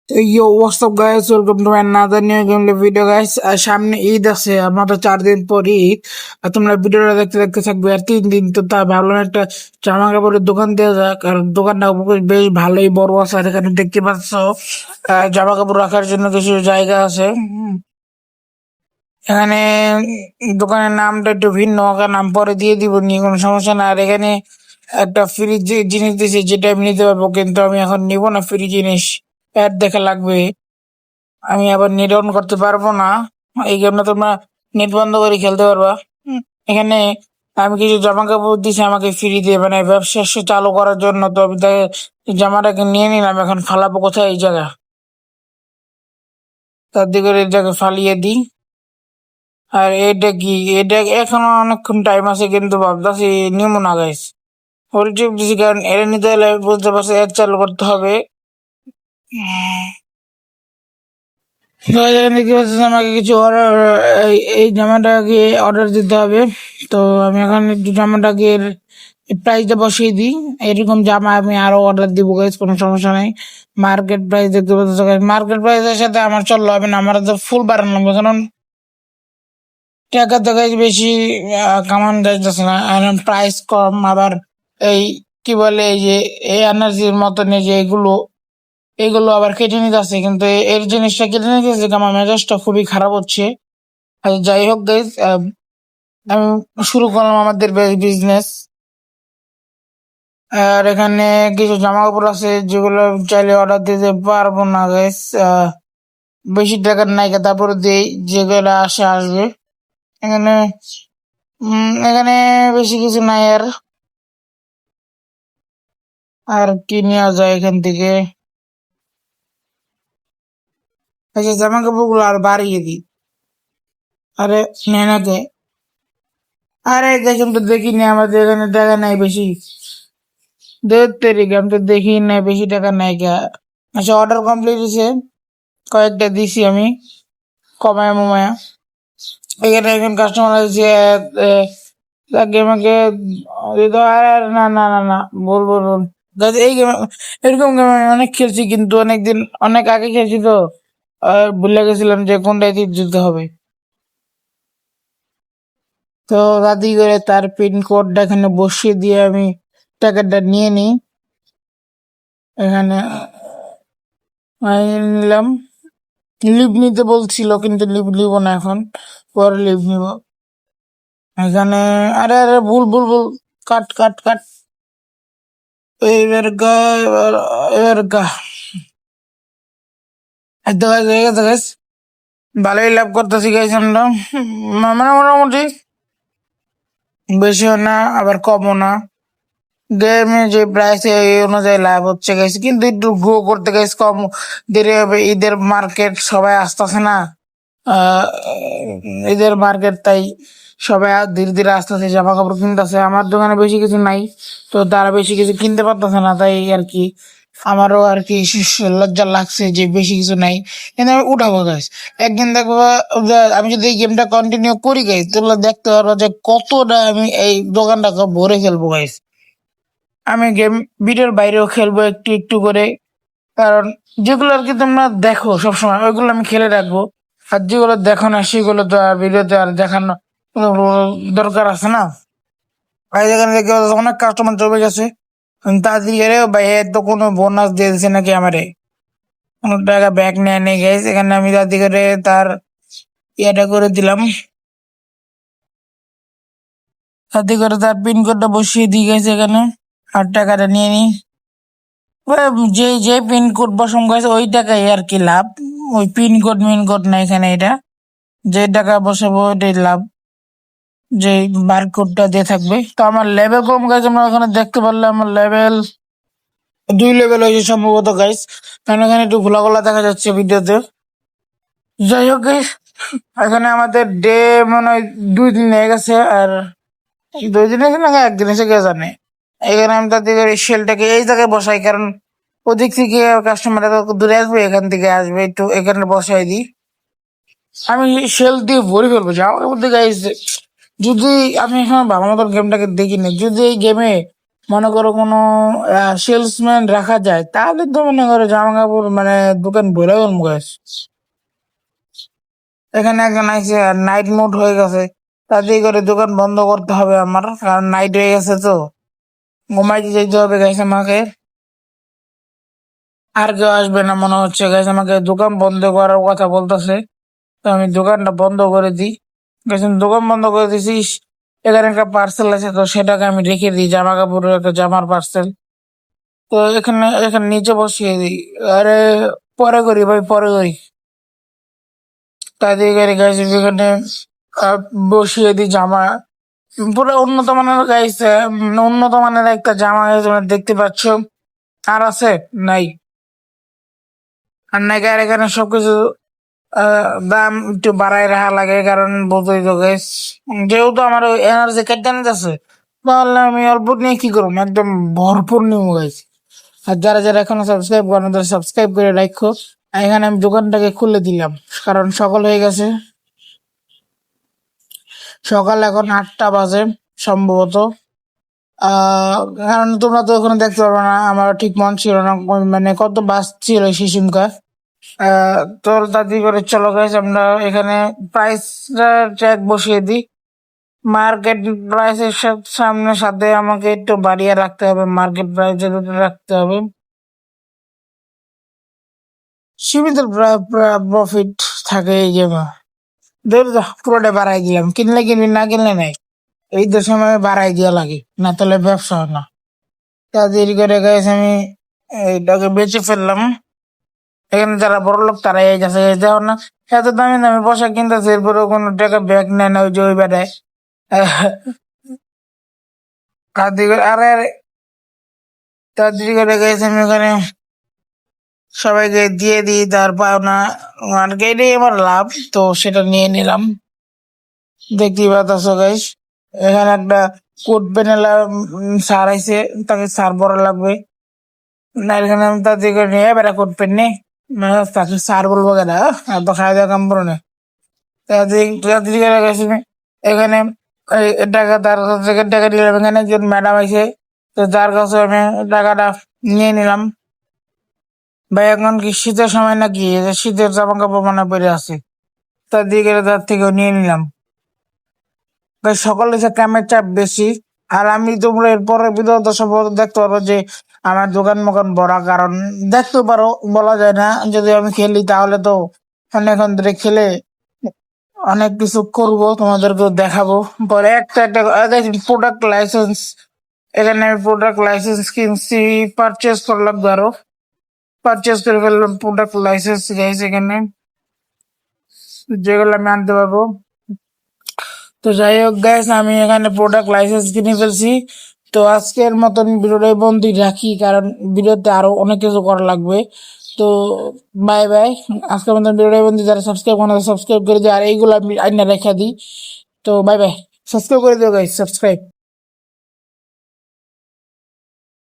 Yo, what's up guys? Welcome to another new gameplay video guys. সামনে ঈদ আছে, আমাদের 4 দিন পর ঈদ। আর তোমরা ভিডিওটা দেখতে দেখতে থাকবে আর 3 দিন, তো তাই ভাবলাম একটা জামা কাপড়ের দোকান দেওয়া যাক। আর দোকানটা বেশ ভালোই বড় আছে, আর এখানে দেখতে পাচ্ছ জামা কাপড় রাখার জন্য কিছু জায়গা আছে। এখানে দোকানের নামটা একটু ভিন্ন, ওখানে নাম পরে দিয়ে দিব, নিয়ে কোনো সমস্যা না। আর এখানে একটা ফ্রি জিনিস দিয়েছে, যেটা আমি নিতে পারবো, কিন্তু আমি এখন নিব না ফ্রি জিনিস। অ্যাড দেখা লাগবে, আমি আবার নেট অন করতে পারবো না। এই গেমটা তোমরা নেট বন্ধ করে খেলতে পারবা। এখানে আমি কিছু জামা কাপড় দিছি আমাকে ফ্রি দিয়ে, মানে ব্যবসা চালু করার জন্য। তো আমি তাই জামাটাকে নিয়ে নিলাম, এখন ফালাবো কোথায় এই জায়গা? তার দিকে এই জায়গায় ফালিয়ে দিই। আর এটা কি, এটা এখনো অনেকক্ষণ টাইম আছে, কিন্তু ভাবতেছি নিব না গাইস। হোল্ড টিপ দিছি, কারণ এটা নিতে হলে আমি বুঝতে পারছি এর চালু করতে হবে। তো এখানে দেখতে পাচ্ছেন আমাকে কিছু অর্ডার, এই জামাটাকে অর্ডার দিতে হবে। তো আমি এখন একটু জামাটাকে প্রাইসটা বসিয়ে দিই। এরকম জামা আমি আরো অর্ডার দিব গাইস, কোনো সমস্যা নাই। মার্কেট প্রাইস দেখতে পাচ্ছ গাইস, মার্কেট প্রাইসের সাথে আমার চললে হবে না, আমার তো ফুল বাড়ানো লাগবে, কারণ টাকা তো গাইস বেশি কামান যাইতেছে না, এখন প্রাইস কম। আবার এই কি বলে, এই যে এই এনার্জির মতন এই যে এগুলো এগুলো আবার কেটে নিতেছে, কিন্তু এর জিনিসটা কেটে নিতেছে, আমার মেজাজটা খুবই খারাপ হচ্ছে। আর যাই হোক গাইস, আমি শুরু করলাম আমাদের বিজনেস। আর এখানে কিছু জামা কাপড় আছে যেগুলো চাইলে অর্ডার দিতে পারবো না গাইস, বেশি টাকার নাইকা, তারপরে দিই যেগুলো আসবে। এখানে এখানে বেশি কিছু নাই। আর আর কি নেওয়া যায় এখান থেকে? আচ্ছা, জামা কাপড় গুলো আর বাড়িয়ে দিই। আরে নেনাতে, আরে দেখুন তো, দেখিনি আমাদের এখানে টাকা নাই বেশি। আমি তো দেখি নাই বেশি টাকা নাই কে। আচ্ছা, অর্ডার কমপ্লিট হয়েছে, কয়েকটা দিছি আমি কমায় মমায়া। এখানে একজন কাস্টমার আছে, তাকে আমাকে না না না না, বল বল বল। এই গেম, এরকম গেম আমি অনেক খেলছি, কিন্তু অনেকদিন অনেক আগে খেলছি, তো আর ভুলে গেছিলাম যে কোনটায় তীর দিতে হবে। তো দাদি করে তার পিন কোডটা এখানে বসিয়ে দিয়ে আমি টাকাটা নিয়ে নিই। এখানে নিলাম। লিভ নিতে বলছিল, কিন্তু লিভ নিব না এখন, পরে লিভ নিব। এখানে আরে আরে ভুল ভুল ভুল, কাট কাট কাট। এবার গা, এবার গা, হয়ে গেছে গাইস, ভালোই লাভ করতেছি গাইস আমরা। মানে মোটামুটি বেশিও না আবার কমও না, গেমে যে প্রাইস এই অনুযায়ী লাভ হচ্ছে গাইস, কিন্তু একটু গ্রো করতে গাইস কম দেরি হবে। ঈদের মার্কেট সবাই আসতেছে না, আহ, ঈদের মার্কেট, তাই সবাই ধীরে ধীরে আস্তে আস্তে জামা কাপড় কিনতেছে। আমার দোকানে বেশি কিছু নাই, তো তারা বেশি কিছু কিনতে পারতেছে না, তাই আর কি আমারও আর কি লজ্জা লাগছে যে বেশি কিছু নাই। কিন্তু আমি উঠাবো গাইস, একদিন দেখবো আমি যদি এই গেমটা কন্টিনিউ করি গাইস, তাহলে দেখতে পারবো যে কতটা আমি এই দোকানটাকে ভরে ফেলবো গাইস। আমি গেম ভিডিওর বাইরেও খেলবো একটু একটু করে, কারণ যেগুলো আর কি তোমরা দেখো সবসময় ওইগুলো আমি খেলে রাখবো। আর যেগুলো দেখো না সেগুলো তো আর ভিডিওতে আর দেখানো কোনো দরকার আছে না। আর যেখানে দেখি অনেক কাস্টমার জমে গেছে, তাড়াতাড়ি রে ভাই, এর তো কোনো বোনাস দিয়ে দিচ্ছে নাকি আমারে, কোনো টাকা ব্যাক নেয় নেই গেছে। এখানে আমি তাড়াতাড়ি করে তার ইয়েটা করে দিলাম, তাড়াতাড়ি করে তার পিন কোডটা বসিয়ে দিয়ে গেছে এখানে, আর টাকাটা নিয়ে নি। যে যে পিন কোড বসাম গেছে ওই টাকাই আর কি লাভ, ওই পিন কোড মিন কোড না এখানে, এটা যে টাকা বসাবো ওইটাই লাভ, যে বার কোডটা দিয়ে থাকবে। তো আমার লেভেল কম গেছে, আমরা ওখানে দেখতে পারলে আমার লেভেল 2 লেভেল হয়েছে সম্ভবত গাইস, কারণ এখানে একটু ঘোলা ঘোলা দেখা যাচ্ছে ভিডিওতে। যাই হোক গাইস, এখানে আমাদের ডে মনে হয় 2 দিন হয়ে গেছে, আর 2 দিন এসে না, একদিন এসে কে জানে। এখানে আমি তাদের শেলটাকে এই জায়গায় বসাই, কারণ ওদিক থেকে কাস্টমার দূরে আসবে, এখান থেকে আসবে, একটু এখানে বসাই দিই। আমি শেল দিয়ে ভরে ফেলবো যাওয়ার মধ্যে গাইস। যদি আমি এখন ভালো মতন গেমটাকে দেখি না, যদি এই গেমে মনে করো কোনো সেলসম্যান রাখা যায় তাহলে তো মনে করো জামা কাপড় মানে দোকান ভরে গেল গাইস। এখানে একজন আইসে নাইট মোড হয়ে গেছে, তাড়াতাড়ি করে দোকান বন্ধ করতে হবে আমার, কারণ নাইট হয়ে গেছে তো ঘুমাইতে যেতে হবে গাইস আমাকে। আর কেউ আসবে না মনে হচ্ছে গাইস, আমাকে দোকান বন্ধ করার কথা বলতেছে। তো আমি দোকানটা বন্ধ করে দিই গাইস। আমি দোকান বন্ধ করে দিছিস, এখানে একটা পার্সেল আছে তো সেটাকে আমি রেখে দিই, জামা কাপড়ের একটা জামার পার্সেল। তো এখানে এখানে নিচে বসিয়ে দিই। আরে পরে করি ভাই, পরে করি। তাদের গাড়ি গাইছে এখানে আহ, বসিয়ে দিই জামা। পুরো উন্নত মানের গাইছে, উন্নত মানের একটা জামা গাইছে তোমরা দেখতে পাচ্ছ। আর আছে নাই, আর নাই গায়ের এখানে সবকিছু দাম একটু বাড়াই রাখা লাগে, কারণ বুঝতেই তো গাইস, যেহেতু আমার ওই এনার্জি কেটে নিতেছে, তাহলে আমি অল্প নিয়ে কি করবো, একদম ভরপুর নিয়ে গাইছি। আর যারা যারা এখনো সাবস্ক্রাইব করেন তারা সাবস্ক্রাইব করে রাখো। আর এখানে আমি দোকানটাকে খুলে দিলাম, কারণ সকাল হয়ে গেছে। সকাল এখন 8টা বাজে সম্ভবত। কারণ তোমরা তো ওখানে দেখতে পারবে না, আমার ঠিক মন ছিল না মানে কত বাস ছিল শিশুমকা। তোর দাদি করে চলো গাইস, আমরা এখানে প্রাইস ট্যাগ বসিয়ে দিই। মার্কেট প্রাইসের সামনে সাথে আমাকে একটু বাড়িয়ে রাখতে হবে, মার্কেট প্রাইস রাখতে হবে। সীমিত প্রফিট থাকে এই যে ধরো যা, পুরোটা বাড়াই দিলাম, কিনলে কিনবি না কিনলে নাই। এই তো সময় বাড়াই দেওয়া লাগে, না তাহলে ব্যবসা হয় না। তা দেরি করে গেছে আমি এইটাকে বেচে ফেললাম। এখানে যারা বড় লোক তারা এই যাচ্ছে, যাও না এত দামি দামি পোশাক কিনতেছে, এরপরে কোনো টাকা ব্যাগ নেয় না, ওই যে ওই বেটায় আরে তাড়াতাড়ি করে গেছে আমি ওখানে সবাইকে দিয়ে দিই তার পাওনা, আর এটাই আমার লাভ, তো সেটা নিয়ে নিলাম। দেখতেই পাচ্ছ গাইস, এখানে একটা কোট প্যানেলা সার আইছে, তাকে সার বড় লাগবে না, এখানে আমি তাড়াতাড়ি করে নিয়ে বেড়া কোট প্যান্ট নে, তাকে সার বলবো কেনা, আর তো খাওয়া দাওয়া কাম করো না। তাড়াতাড়ি তাড়াতাড়ি করে গেছি আমি। এখানে টাকা তার কাছ থেকে টাকা নিলাম, এখানে একজন ম্যাডাম আছে, তো তার কাছে আমি টাকাটা নিয়ে নিলাম। ভাই এখন কি শীতের সময় নাকি, এই যে শীতের জামা কাপড় মানে পরে আছে, তার দিকে তার থেকেও নিয়ে নিলাম। ভাই সকালে যে কামের চাপ বেশি, আর আমি তোমরা এরপরে বিরত সব দেখতে পারো যে আমার দোকান মোকান ভরা, কারণ দেখতে পারো বলা যায় না, যদি আমি খেলি তাহলে তো অনেকক্ষণ ধরে খেলে অনেক কিছু করব, তোমাদেরকেও দেখাবো পরে একটা একটা প্রোডাক্ট লাইসেন্স। এখানে আমি প্রোডাক্ট লাইসেন্স কিনছি, পারচেস করলাম, ধরো পারচেস করে ফেললাম প্রোডাক্ট লাইসেন্স গাইস এখানে, যেগুলো আমি আনতে পারবো। তো যাই হোক গাইস, আমি এখানে প্রোডাক্ট লাইসেন্স কিনে ফেলছি। তো আজকের মতন ভিডিওটা বন্ধই রাখি, কারণ ভিডিওতে আরো অনেক কিছু করা লাগবে। তো বাই বাই, আজকের মতন ভিডিওটা বন্ধু, যারা সাবস্ক্রাইব করে সাবস্ক্রাইব করে দিও, আর এইগুলো আমি আইনা রেখা দিই। তো বাই বাই, সাবস্ক্রাইব করে দিও গাইস, সাবস্ক্রাইব।